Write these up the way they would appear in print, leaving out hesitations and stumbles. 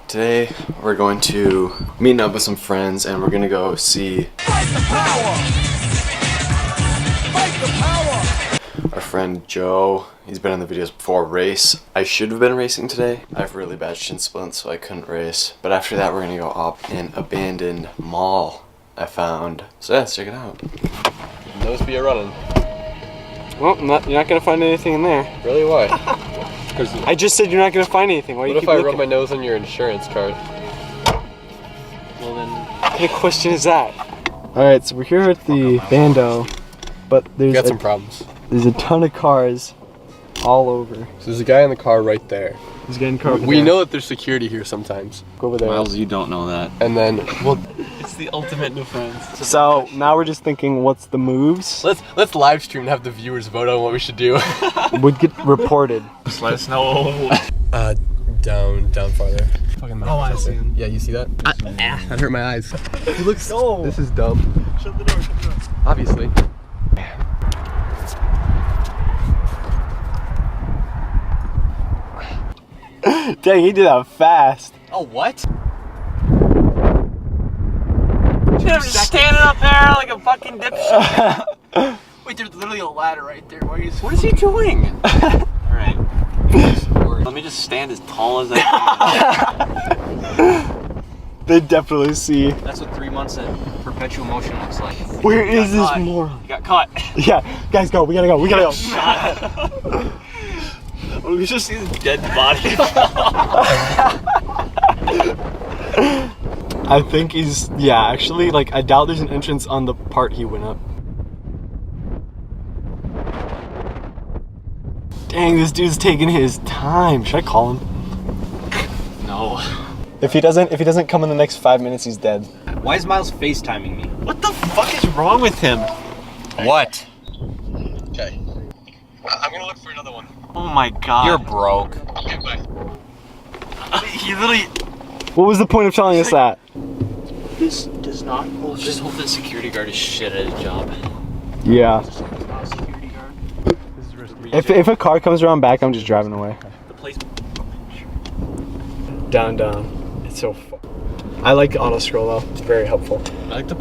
Today we're going to meet up with some friends and we're gonna go see Fight the power! Fight the power! our friend Joe. He's been in the videos before. Race. I should have been racing today. I have really bad shin splints, so I couldn't race. But after that we're gonna go up an abandoned mall I found. So yeah, let's check it out. No speed running. Well, you're not gonna find anything in there. Really? Why? I just said you're not gonna find anything. Why What do you if keep I looking? rub my nose on your insurance card? Well then, what kind of question is that? Alright, so we're here at the Bando, but We got some problems. there's a ton of cars all over. So there's a guy in the car right there. He's getting car over We there. know that there's security here sometimes. Go over there. Miles, you don't know that. And then, well, It's the ultimate defense. So now we're just thinking, what's the moves? let's live stream and have the viewers vote on what we should do. Would get reported. Just let us know. Down farther. Fucking Oh, I see him. Yeah, you see that? That hurt my eyes. He looks. No. This is dumb. Shut the door, shut the door. Obviously. Dang, he did that fast. Oh, what? I'm just standing up there like a fucking dipshit. Wait, there's literally a ladder right there. Why are you? What is he doing? Alright. Let me just stand as tall as I can. They definitely see. That's what 3 months of perpetual motion looks like. Where is this caught. moron? You got caught. Yeah, guys, go. We gotta go. We gotta go. We just see his dead body. I think he's. Yeah, actually, like, I doubt there's an entrance on the part he went up. Dang, this dude's taking his time. Should I call him? No. If he doesn't come in the next 5 minutes, he's dead. Why is Miles FaceTiming me? What the fuck is wrong with him? What? Okay. I'm gonna look for another one. Oh my god. You're broke. Okay, bye. He literally. What was the point of telling us that? This does not hold. Just hope the security guard is shit at his job. Yeah. Not a security guard. If a car comes around back, I'm just driving away. The place. Down. It's so fun. I like the auto scroll though. It's very helpful. I like the.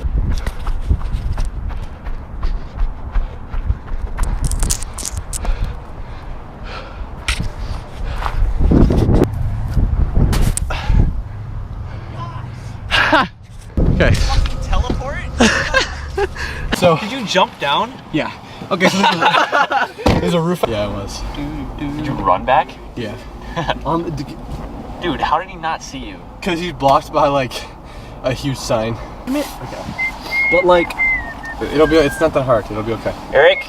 Okay. Teleport? So. Did you jump down? Yeah. Okay. So there's a roof. Yeah, it was. Did you run back? Yeah. Dude, how did he not see you? Because he's blocked by like a huge sign. Okay. But like, it'll be. It's not that hard. It'll be okay. Eric,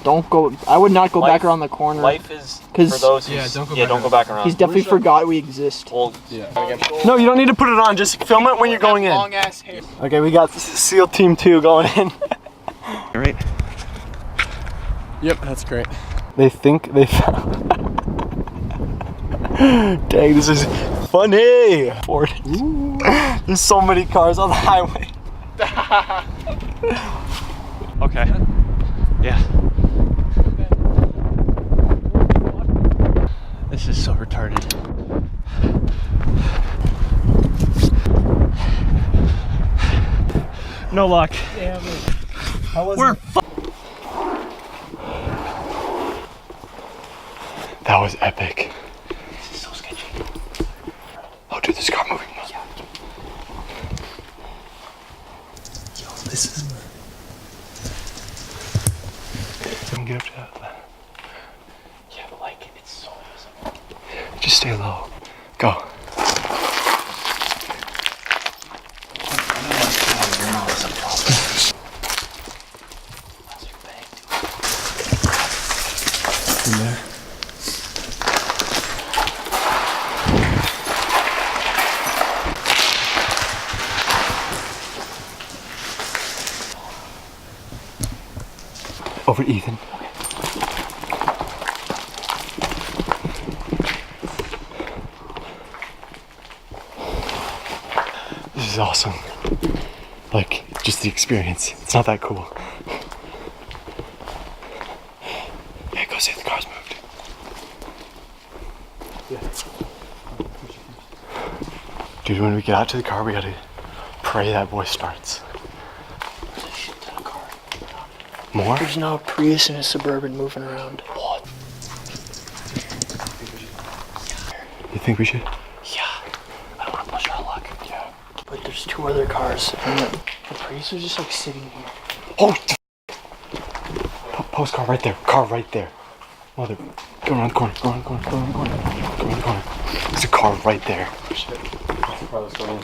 Don't go. I would not go Life- back around the corner. life is for 'Cause- those who. Yeah, don't go yeah, back don't around. go back around. He's definitely forgot we exist. Well, Yeah. No, you don't need to put it on. Just film it when you're going in. Long ass hair. Okay, we got SEAL Team 2 going in. right. Yep, that's great. They think they found. Dang, this is funny. Ford. There's so many cars on the highway. Okay. Yeah. This is so retarded. No luck. Damn it. How was We're it? That was epic. This is so sketchy. Oh, dude, this car moving. Yo, this is. We can get up to that. Yeah, but like, it's so visible. Just stay low. Go. In there. Over to Ethan. This is awesome. Like, just the experience. It's not that cool. Hey, go see if the car's moved. Yeah. Dude, when we get out to the car, we gotta pray that boy starts. Shit ton of car. More? There's now a Prius and a Suburban moving around. What? You think we should? Yeah. I don't want to push our luck. Yeah. But there's 2 other cars, and the Prius is just like sitting here. Oh! Post car right there. Car right there. Mother. Go around the corner. Go around the corner. Go around the corner. Go around the corner. There's a car right there. Oh, shit. Let's go in.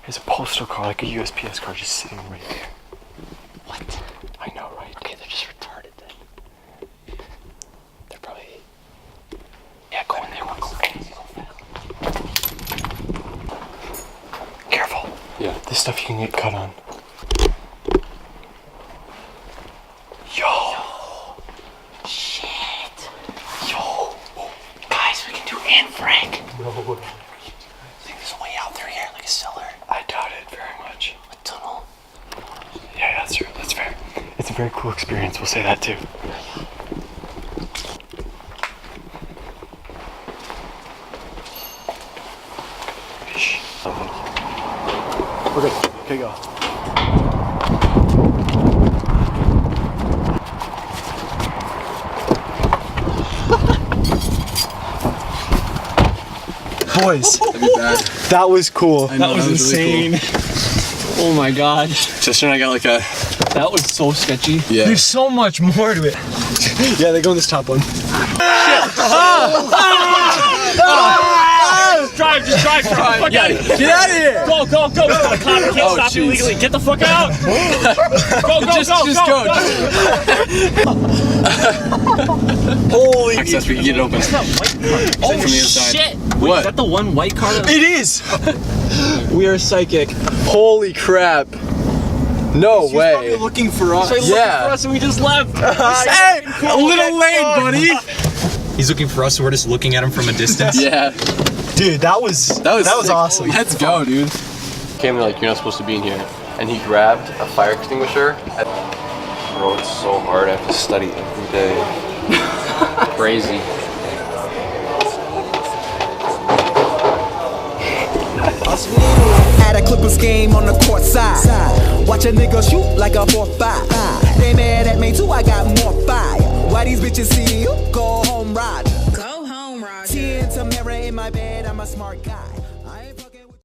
There's a postal car, like a USPS car, just sitting right there. What? I know, right? Okay, they're just retarded then. They're probably... Yeah, go in there. Go Careful. Yeah. This stuff you can get cut on. Yo. Shit. Yo. Guys, we can do Anne Frank. No way. I think there's a way out there here, like a cellar. I doubt it very much. A tunnel. Yeah, that's true. That's fair. It's a very cool experience. We'll say that too. Shh. Oh, thank you. We're good. Okay, go. Boys, that was cool. That was insane. Oh my god. Chester and I got like a. That was so sketchy. Yeah. There's so much more to it. Yeah, they go in this top one. Just drive. Fuck Yeah, get out of here! Go. The cop can't stop you jeez. legally. Get the fuck out. Go. Holy access, we can get it open. Oh From the inside. shit. What? Is that the one white car? That It is! We are psychic. Holy crap. No way. Looking for us. Yeah. for us and we just left. Hey! A little late, buddy! He's looking for us, so we're just looking at him from a distance. Yeah. Dude, that was sick. awesome. Let's go, dude. Came to like, you're not supposed to be in here. And he grabbed a fire extinguisher. Bro, it's so hard. I have to study every day. Crazy. Had a Clippers game on the court side. Watch a nigga shoot like a 4-5. They mad at me too, I got more fire. Why these bitches see you? Go home, Roger. Go home, Roger. Tea and Tamara in my bed, I'm a smart guy.